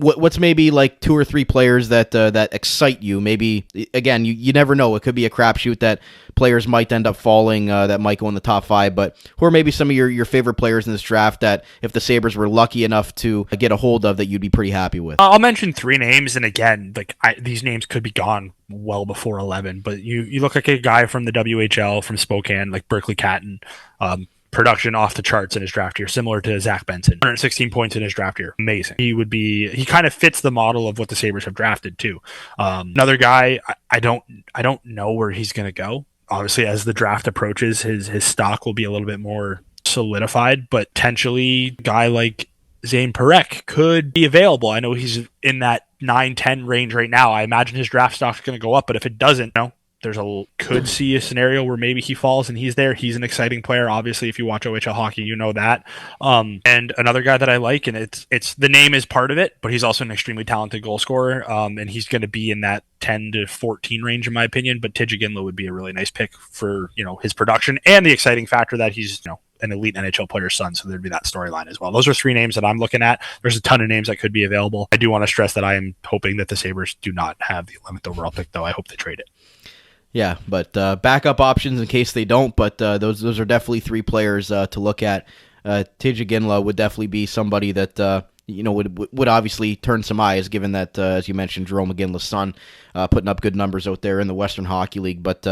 what's maybe like 2 or 3 players that that excite you? Maybe, again, you never know. It could be a crapshoot that players might end up falling that might go in the top 5, but who are maybe some of your favorite players in this draft that if the Sabres were lucky enough to get a hold of that you'd be pretty happy with? I'll mention 3 names, and again, like these names could be gone well before 11, but you look like a guy from the WHL from Spokane, like Berkeley Catton, production off the charts in his draft year, similar to Zach Benson. 116 points in his draft year. Amazing. He kind of fits the model of what the Sabres have drafted too. Another guy, I don't know where he's going to go. Obviously, as the draft approaches, his stock will be a little bit more solidified, but potentially a guy like Zane Parekh could be available. I know he's in that 9-10 range right now. I imagine his draft stock's going to go up, but if it doesn't, could see a scenario where maybe he falls and he's there. He's an exciting player. Obviously, if you watch OHL hockey, you know that. And another guy that I like, and it's the name is part of it, but he's also an extremely talented goal scorer. And he's going to be in that 10 to 14 range, in my opinion. But Tijjuginla would be a really nice pick for, his production and the exciting factor that he's, an elite NHL player's son, so there'd be that storyline as well. Those are 3 names that I'm looking at. There's a ton of names that could be available. I do want to stress that I am hoping that the Sabres do not have the 11th overall pick, though. I hope they trade it. Yeah, but backup options in case they don't, but those are definitely 3 players to look at. Tijjuginla would definitely be somebody that would obviously turn some eyes, given that, as you mentioned, Jerome McGinley's son, putting up good numbers out there in the Western Hockey League. But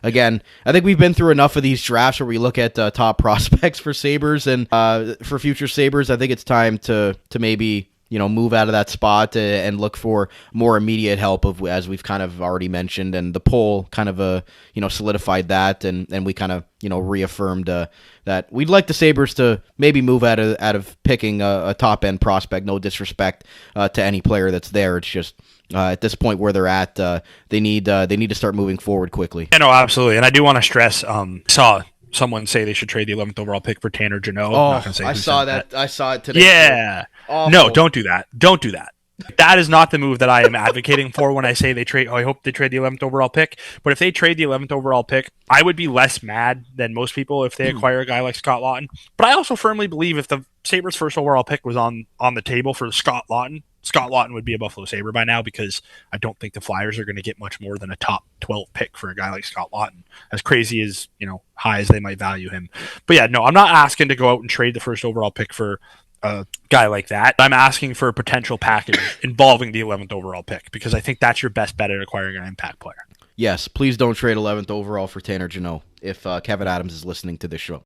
again, I think we've been through enough of these drafts where we look at top prospects for Sabres and for future Sabres. I think it's time to maybe move out of that spot and look for more immediate help, as we've kind of already mentioned, and the poll kind of solidified that, and we kind of reaffirmed that we'd like the Sabres to maybe move out of picking a top end prospect. No disrespect to any player that's there. It's just at this point where they're at, they need to start moving forward quickly. Yeah, no, absolutely, and I do want to stress. Saw someone say they should trade the 11th overall pick for Tanner Jeannot. I saw that. I saw it today. Yeah. No, don't do that. Don't do that. That is not the move that I am advocating for when I say they trade. I hope they trade the 11th overall pick. But if they trade the 11th overall pick, I would be less mad than most people if they acquire a guy like Scott Laughton. But I also firmly believe if the Sabres' first overall pick was on the table for Scott Laughton would be a Buffalo Sabre by now, because I don't think the Flyers are going to get much more than a top 12 pick for a guy like Scott Laughton, as crazy as, high as they might value him. But yeah, no, I'm not asking to go out and trade the first overall pick for a guy like that. I'm asking for a potential package involving the 11th overall pick, because I think that's your best bet at acquiring an impact player. Yes, please don't trade 11th overall for Tanner Jeannot if Kevin Adams is listening to this show.